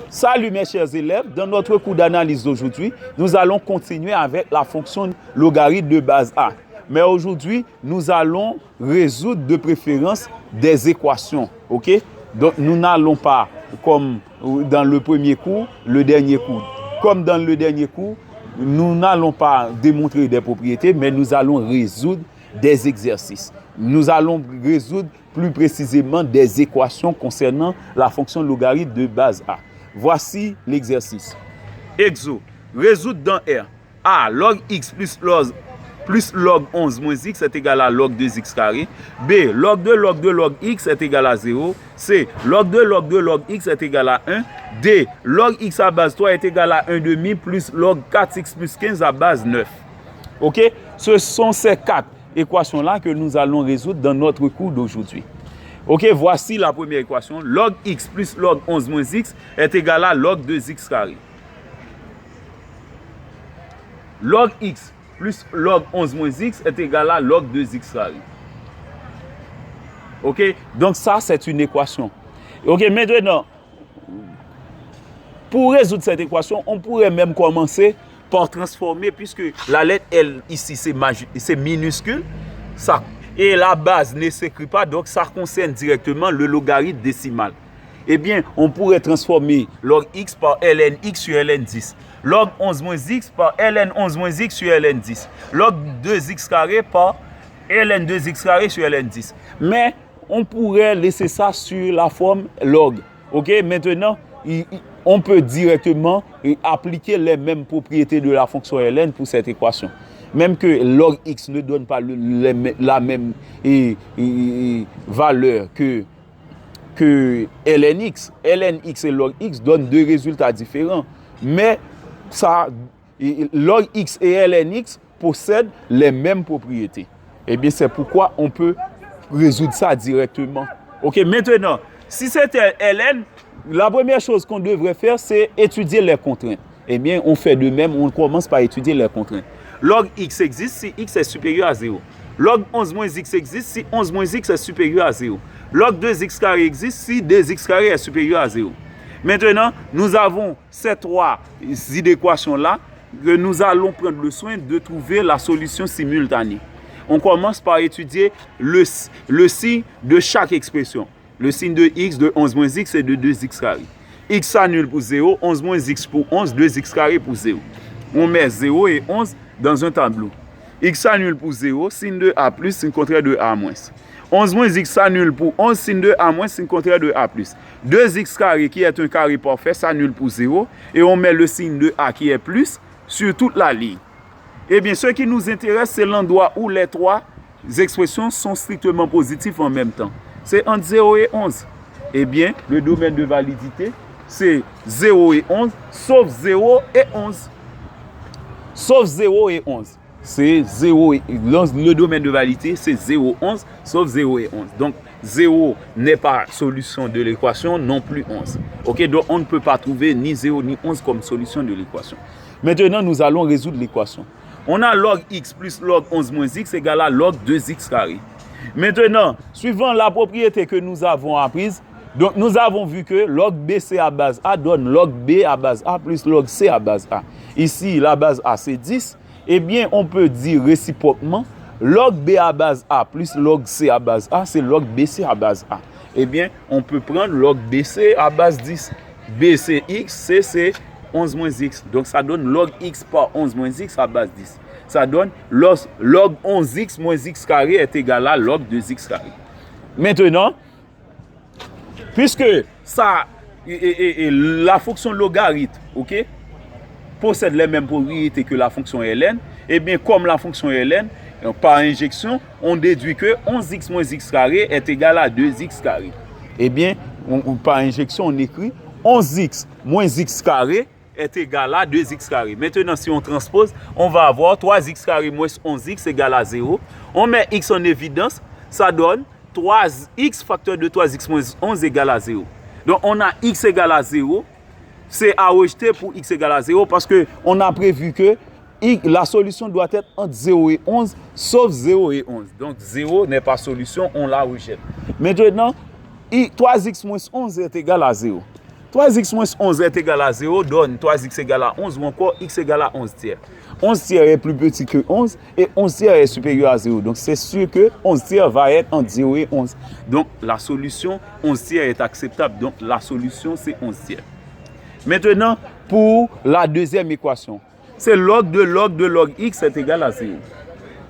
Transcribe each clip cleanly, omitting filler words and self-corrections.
Salut mes chers élèves, dans notre cours d'analyse d'aujourd'hui, nous allons continuer avec la fonction logarithme de base A. Mais aujourd'hui, nous allons résoudre de préférence des équations, ok? Donc nous n'allons pas, comme dans le premier cours, le dernier cours. Comme dans le dernier cours, nous n'allons pas démontrer des propriétés, mais nous allons résoudre des exercices. Nous allons résoudre plus précisément des équations concernant la fonction logarithme de base A. Voici l'exercice. Exo, résoudre dans R. A, log x plus log 11 moins x est égal à log 2x carré. B, log 2 log x est égal à 0. C, log 2 log x est égal à 1. D, log x à base 3 est égal à 1 demi plus log 4x plus 15 à base 9. Ok? Ce sont ces quatre équations-là que nous allons résoudre dans notre cours d'aujourd'hui. Ok, voici la première équation. Log x plus log 11 moins x est égal à log 2x carré. Log x plus log 11 moins x est égal à log 2x carré. Ok, donc ça c'est une équation. Ok, maintenant, pour résoudre cette équation, on pourrait même commencer par transformer, puisque la lettre L ici c'est minuscule, ça. Et la base ne s'écrit pas, donc ça concerne directement le logarithme décimal. Eh bien, on pourrait transformer log x par ln x sur ln 10. Log 11 moins x par ln 11 moins x sur ln 10. Log 2x carré par ln 2x carré sur ln 10. Mais on pourrait laisser ça sur la forme log. Ok, maintenant, on peut directement appliquer les mêmes propriétés de la fonction ln pour cette équation. Même que log x ne donne pas la même valeur que ln x. Ln x et log x donnent deux résultats différents. Mais ça, log x et ln x possèdent les mêmes propriétés. Et bien, c'est pourquoi on peut résoudre ça directement. Ok, maintenant, si c'était ln, la première chose qu'on devrait faire, c'est étudier les contraintes. Eh bien, on fait de même, on commence par étudier les contraintes. Log x existe si x est supérieur à 0. Log 11 moins x existe si 11 moins x est supérieur à 0. Log 2x carré existe si 2x carré est supérieur à 0. Maintenant, nous avons ces trois équations-là que nous allons prendre le soin de trouver la solution simultanée. On commence par étudier le signe de chaque expression. Le signe de x, de 11 moins x et de 2x carré. X s'annule pour 0, 11 moins x pour 11, 2x carré pour 0. On met 0 et 11 dans un tableau. X s'annule pour 0, signe de A+, signe contraire de A-. 11 moins x s'annule pour 11, signe de A-, signe contraire de A+. 2x carré, qui est un carré parfait, s'annule pour 0. Et on met le signe de A qui est plus sur toute la ligne. Eh bien, ce qui nous intéresse, c'est l'endroit où les trois expressions sont strictement positives en même temps. C'est entre 0 et 11. Eh bien, le domaine de validité, c'est 0 et 11, sauf 0 et 11. Sauf 0 et 11. C'est 0 et le domaine de validité, c'est 0, 11, sauf 0 et 11. Donc, 0 n'est pas solution de l'équation, non plus 11. Ok, donc on ne peut pas trouver ni 0 ni 11 comme solution de l'équation. Maintenant, nous allons résoudre l'équation. On a log x plus log 11 moins x égale à log 2x carré. Maintenant, suivant la propriété que nous avons apprise, donc nous avons vu que log BC à base A donne log B à base A plus log C à base A. Ici, la base A c'est 10. Eh bien, on peut dire réciproquement, log B à base A plus log C à base A, c'est log BC à base A. Eh bien, on peut prendre log BC à base 10. B c'est x, C c'est 11 moins x. Donc, ça donne log x par 11 moins x à base 10. Ça donne log 11x moins x carré est égal à log 2x carré. Maintenant, puisque ça, la fonction logarithme, ok, possède les mêmes propriétés que la fonction ln, et bien comme la fonction ln, par injection, on déduit que 11x moins x carré est égal à 2x carré. Et bien, par injection, on écrit 11x moins x carré est égal à 2x carré. Maintenant, si on transpose, on va avoir 3x carré moins 11x égale à 0. On met x en évidence, ça donne 3x facteur de 3x moins 11 égale à 0. Donc, on a x égale à 0. C'est à rejeter pour x égale à 0 parce qu'on a prévu que la solution doit être entre 0 et 11, sauf 0 et 11. Donc, 0 n'est pas solution, on la rejette. Maintenant, 3x moins 11 est égal à 0. 3x moins 11 est égal à 0 donne 3x égale à 11 ou encore x égale à 11 tiers. 11 tiers est plus petit que 11 et 11 tiers est supérieur à 0. Donc c'est sûr que 11 tiers va être entre 0 et 11. Donc la solution 11 tiers est acceptable. Donc la solution c'est 11 tiers. Maintenant, pour la deuxième équation, c'est log de log x est égal à 0.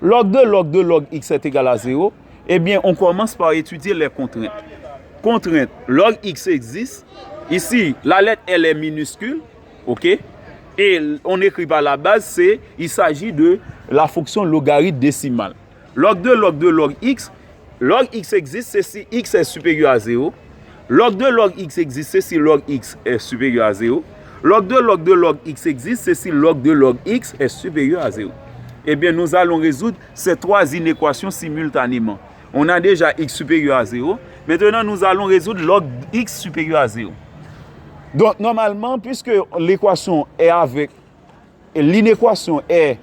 Log de log x est égal à 0. Eh bien, on commence par étudier les contraintes. Contrainte, log x existe. Ici, la lettre L est minuscule. OK? Et on écrit par la base, il s'agit de la fonction logarithme décimale. Log de log x existe, c'est si x est supérieur à 0. Log de log x existe, c'est si log x est supérieur à 0. Log de log x existe, c'est si log de log x est supérieur à 0. Eh bien, nous allons résoudre ces trois inéquations simultanément. On a déjà x supérieur à 0. Maintenant, nous allons résoudre log x supérieur à 0. Donc, normalement, puisque l'inéquation est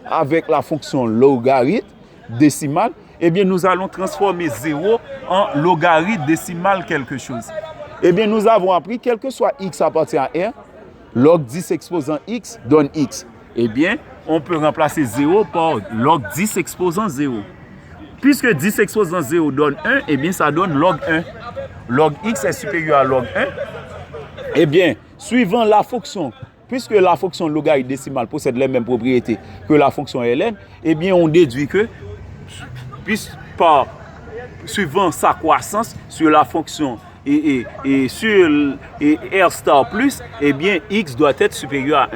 avec la fonction logarithme décimale, eh bien, nous allons transformer 0 en logarithme décimal quelque chose. Eh bien, nous avons appris, quel que soit x appartient à R, log 10 exposant x donne x. Eh bien, on peut remplacer 0 par log 10 exposant 0. Puisque 10 exposant 0 donne 1, eh bien, ça donne log 1. Log x est supérieur à log 1. Eh bien, suivant la fonction, puisque la fonction logarithme décimale possède les mêmes propriétés que la fonction ln, eh bien, on déduit que, suivant sa croissance sur la fonction et sur R star plus, eh bien, x doit être supérieur à 1.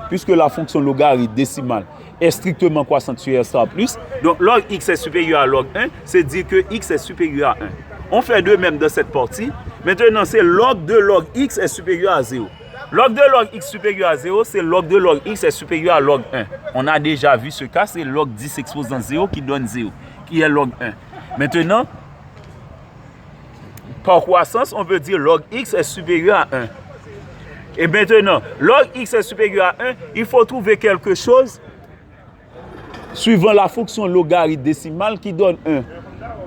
Puisque la fonction logarithme décimale est strictement croissante sur R star plus, donc log x est supérieur à log 1, c'est dire que x est supérieur à 1. On fait de même dans cette partie. Maintenant, c'est log de log x est supérieur à 0. Log de log x supérieur à 0, c'est log de log x est supérieur à log 1. On a déjà vu ce cas, c'est log 10 exposant 0 qui donne 0, qui est log 1. Maintenant, par croissance, on peut dire log x est supérieur à 1. Et maintenant, log x est supérieur à 1, il faut trouver quelque chose suivant la fonction logarithme décimale qui donne 1.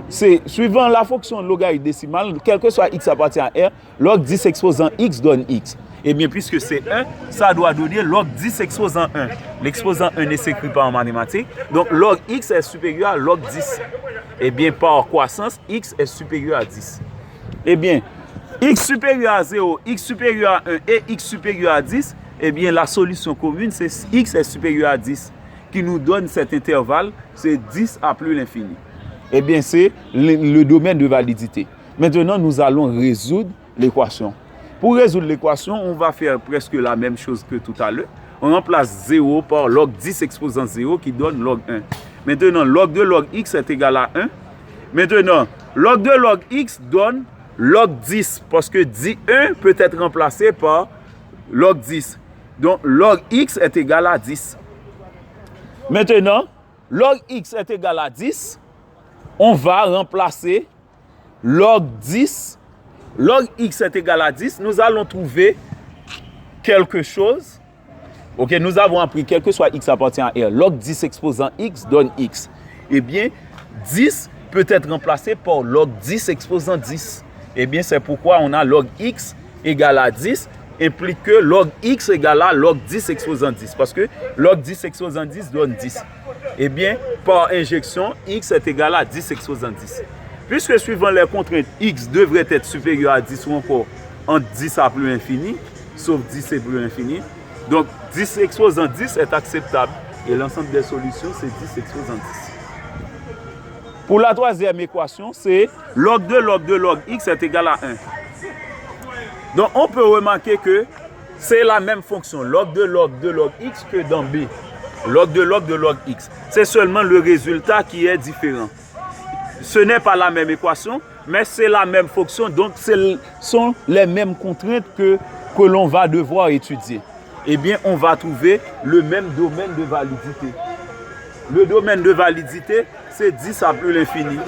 C'est suivant la fonction logarithme décimale, quel que soit x appartient à R, log 10 exposant x donne x. Et bien, puisque c'est 1, ça doit donner log 10 exposant 1. L'exposant 1 ne s'écrit pas en mathématiques. Donc, log x est supérieur à log 10. Et bien, par croissance, x est supérieur à 10. Eh bien, x supérieur à 0, x supérieur à 1 et x supérieur à 10, eh bien, la solution commune, c'est x est supérieur à 10, qui nous donne cet intervalle, c'est 10 à plus l'infini. Eh bien, c'est le domaine de validité. Maintenant, nous allons résoudre l'équation. Pour résoudre l'équation, on va faire presque la même chose que tout à l'heure. On remplace 0 par log 10 exposant 0 qui donne log 1. Maintenant, log de log x est égal à 1. Maintenant, log de log x donne log 10, parce que 1 peut être remplacé par log 10. Donc, log x est égal à 10. Maintenant, log x est égal à 10. On va remplacer log 10. Log x est égal à 10. Nous allons trouver quelque chose. Ok, nous avons appris quel que soit x appartient à R. Log 10 exposant x donne x. Eh bien, 10 peut être remplacé par log 10 exposant 10. Eh bien, c'est pourquoi on a log x égale à 10 implique que log x égale à log 10 exposant 10. Parce que log 10 exposant 10 donne 10. Eh bien, par injection, x est égal à 10 exposant 10. Puisque suivant les contraintes, x devrait être supérieur à 10 ou encore entre 10 à plus infini, sauf 10 et plus infini. Donc, 10 exposant 10 est acceptable. Et l'ensemble des solutions, c'est 10 exposant 10. Pour la troisième équation, c'est log de log x est égal à 1. Donc, on peut remarquer que c'est la même fonction, log de log x, que dans B. Log de log x. C'est seulement le résultat qui est différent. Ce n'est pas la même équation, mais c'est la même fonction. Donc, ce sont les mêmes contraintes que l'on va devoir étudier. Eh bien, on va trouver le même domaine de validité. Le domaine de validité, c'est 10 à plus l'infini.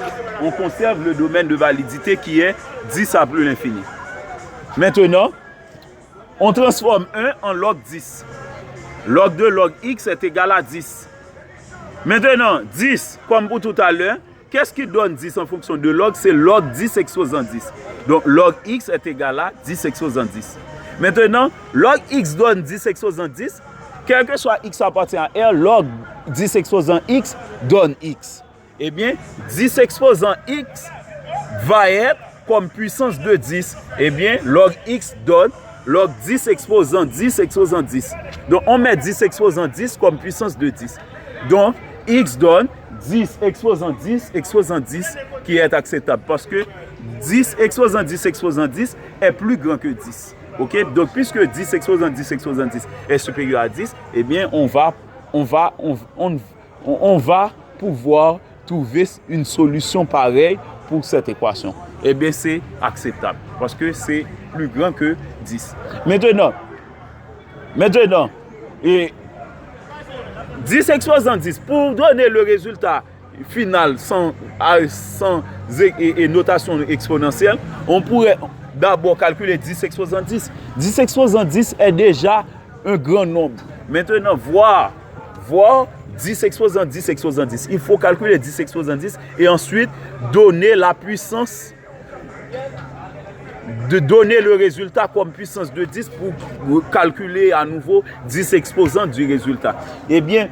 On conserve le domaine de validité qui est 10 à plus l'infini. Maintenant, on transforme 1 en log 10. Log de log x est égal à 10. Maintenant, 10, comme pour tout à l'heure, qu'est-ce qui donne 10 en fonction de log? C'est log 10 exposant 10. Donc, log x est égal à 10 exposant 10. Maintenant, log x donne 10 exposant 10. Quel que soit x appartient à R, log 10 exposant x donne x. Eh bien, 10 exposant x va être comme puissance de 10. Eh bien, log x donne log 10 exposant 10 exposant 10. Donc, on met 10 exposant 10 comme puissance de 10. Donc, x donne 10 exposant 10 exposant 10 qui est acceptable parce que 10 exposant 10 exposant 10 est plus grand que 10. Ok? Donc, puisque 10 exposant 10 exposant 10 est supérieur à 10, eh bien, on va pouvoir trouver une solution pareille pour cette équation. Eh bien, c'est acceptable parce que c'est plus grand que 10. Maintenant, et 10 exposant 10, pour donner le résultat final sans notation exponentielle, on pourrait d'abord calculer 10 exposant 10. 10 exposant 10 est déjà un grand nombre. Maintenant, voir 10 exposant 10 exposant 10. Il faut calculer 10 exposant 10 et ensuite donner la puissance, de donner le résultat comme puissance de 10 pour calculer à nouveau 10 exposants du résultat. Eh bien,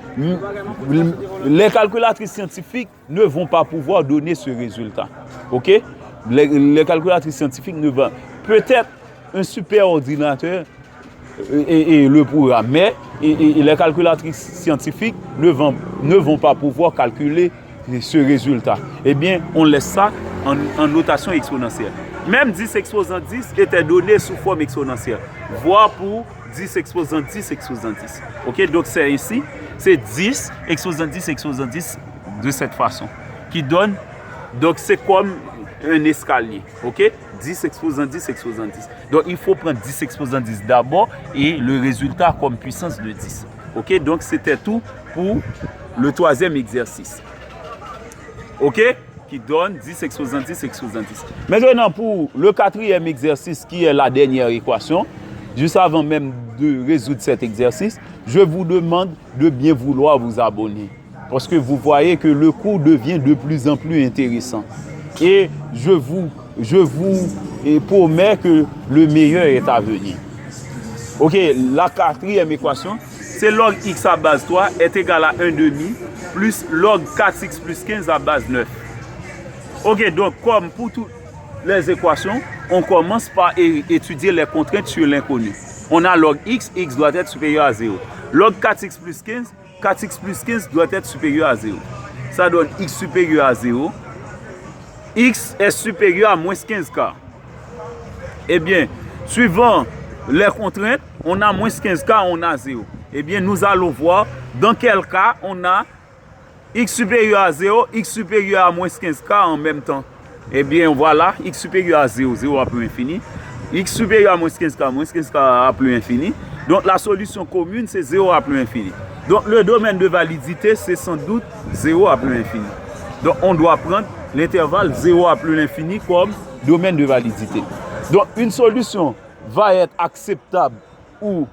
les calculatrices scientifiques ne vont pas pouvoir donner ce résultat. Ok? Les calculatrices scientifiques ne vont. Peut-être un super ordinateur et le pourra, mais les calculatrices scientifiques ne vont pas pouvoir calculer ce résultat. Eh bien, on laisse ça en notation exponentielle. Même 10 exposant 10 était donné sous forme exponentielle. Voire pour 10 exposant 10 exposant 10. Ok, donc c'est ici, c'est 10 exposant 10 exposant 10 de cette façon. Qui donne, donc c'est comme un escalier. Ok, 10 exposant 10 exposant 10. Donc il faut prendre 10 exposant 10 d'abord et le résultat comme puissance de 10. Ok, donc c'était tout pour le troisième exercice. Ok, qui donne 10 exposant 10 exposant 10. Maintenant, pour le quatrième exercice, qui est la dernière équation, juste avant même de résoudre cet exercice, je vous demande de bien vouloir vous abonner. Parce que vous voyez que le cours devient de plus en plus intéressant. Et je vous promets que le meilleur est à venir. Ok, la quatrième équation, c'est log x à base 3 est égal à 1,5 plus log 4x plus 15 à base 9. Ok, donc comme pour toutes les équations, on commence par étudier les contraintes sur l'inconnu. On a log x, x doit être supérieur à 0. Log 4x plus 15, 4x plus 15 doit être supérieur à 0. Ça donne x supérieur à 0. X est supérieur à moins 15K. Eh bien, suivant les contraintes, on a moins 15K, on a 0. Eh bien, nous allons voir dans quel cas on a x supérieur à 0, x supérieur à moins 15K en même temps. Eh bien, voilà, x supérieur à 0, 0 à plus infini. X supérieur à moins 15K à plus infini. Donc, la solution commune, c'est 0 à plus infini. Donc, le domaine de validité, c'est sans doute 0 à plus infini. Donc, on doit prendre l'intervalle 0 à plus l'infini comme domaine de validité. Donc, une solution va être acceptable ou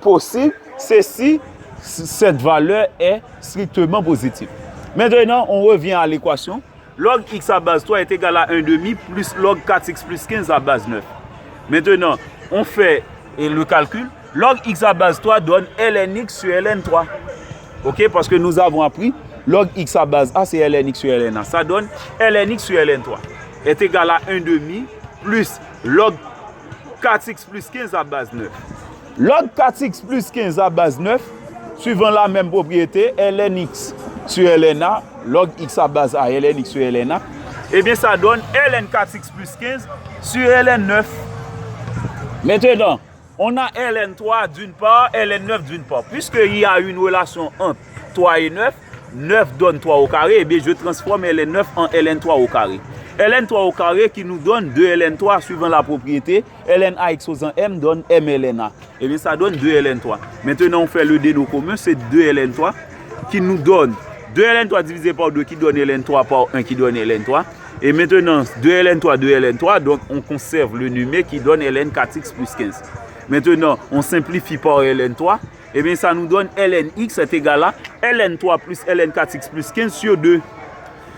possible, c'est si cette valeur est strictement positive. Maintenant, on revient à l'équation. Log x à base 3 est égal à 1,5 plus log 4x plus 15 à base 9. Maintenant, on fait le calcul. Log x à base 3 donne ln x sur ln 3. Ok, parce que nous avons appris log x à base A, c'est ln x sur ln A. Ça donne ln x sur ln 3 est égal à 1,5 plus log 4x plus 15 à base 9. Log 4x plus 15 à base 9, suivant la même propriété, ln x sur ln A, log x à base A, ln x sur ln A, eh bien ça donne ln 4x plus 15 sur ln 9. Maintenant, on a ln 3 d'une part, ln 9 d'une part. Puisqu'il y a une relation entre 3 et 9, 9 donne 3 au carré, eh bien je transforme ln 9 en ln 3 au carré. ln 3 au carré qui nous donne 2 ln 3 suivant la propriété, ln a exposant m donne m ln a. Et bien ça donne 2 ln 3. Maintenant on fait le dénot commun, c'est 2 ln 3 qui nous donne 2 ln 3 divisé par 2 qui donne ln 3 par 1 qui donne ln 3. Et maintenant 2 ln 3, 2 ln 3, donc on conserve le numérique qui donne ln 4x plus 15. Maintenant on simplifie par ln 3. Et bien ça nous donne ln x est égal à ln 3 plus ln 4x plus 15 sur 2.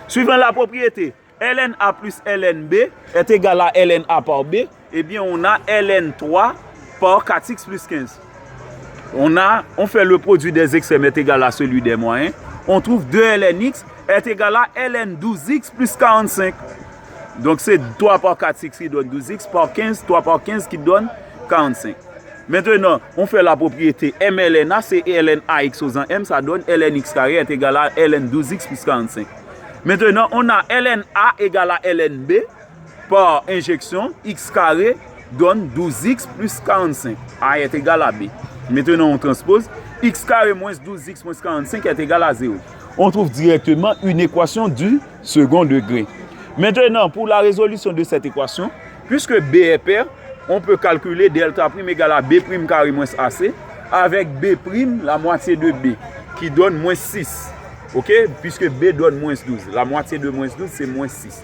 Suivant la propriété, ln a plus ln b est égal à ln a par b. Et bien on a ln 3 par 4x plus 15. On fait le produit des extrêmes est égal à celui des moyens. On trouve 2 lnx est égal à ln 12x plus 45. Donc c'est 3 par 4x qui donne 12x par 15, 3 par 15 qui donne 45. Maintenant, on fait la propriété mlna, c'est ln ax aux en m, ça donne lnx carré est égal à ln 12x plus 45. Maintenant, on a ln a égal à ln b par injection, x carré donne 12x plus 45. A est égal à b. Maintenant, on transpose, x carré moins 12x moins 45 est égal à 0. On trouve directement une équation du second degré. Maintenant, pour la résolution de cette équation, puisque b est pair, on peut calculer delta prime égale à b prime carré moins ac avec b prime la moitié de b qui donne moins 6. Ok? Puisque b donne moins 12. La moitié de moins 12 c'est moins 6.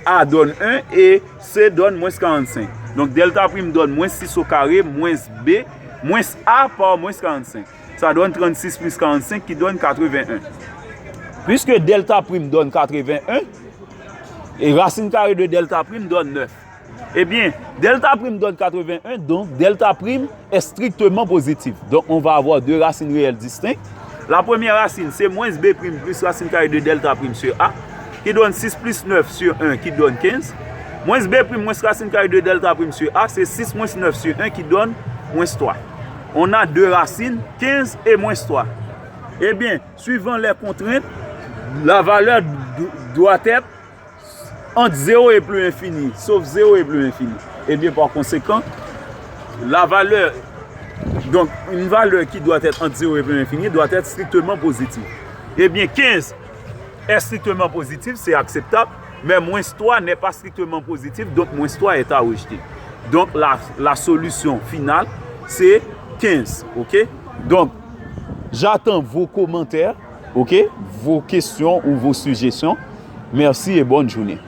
A donne 1 et c donne moins 45. Donc delta prime donne moins 6 au carré moins b moins a par moins 45. Ça donne 36 plus 45 qui donne 81. Puisque delta prime donne 81 et racine carrée de delta prime donne 9. Eh bien, delta prime donne 81, donc delta prime est strictement positif. Donc, on va avoir deux racines réelles distinctes. La première racine, c'est moins b prime plus racine carrée de delta prime sur a, qui donne 6 plus 9 sur 1, qui donne 15. Moins b prime moins racine carrée de delta prime sur a, c'est 6 moins 9 sur 1, qui donne moins 3. On a deux racines, 15 et moins 3. Eh bien, suivant les contraintes, la valeur doit être entre 0 et plus infini, sauf 0 et plus infini. Et bien par conséquent, la valeur, donc une valeur qui doit être entre 0 et plus infini doit être strictement positive. Et bien 15 est strictement positif, c'est acceptable, mais moins 3 n'est pas strictement positif, donc moins 3 est à rejeter. Donc la solution finale, c'est 15, ok? Donc, j'attends vos commentaires, ok? Vos questions ou vos suggestions. Merci et bonne journée.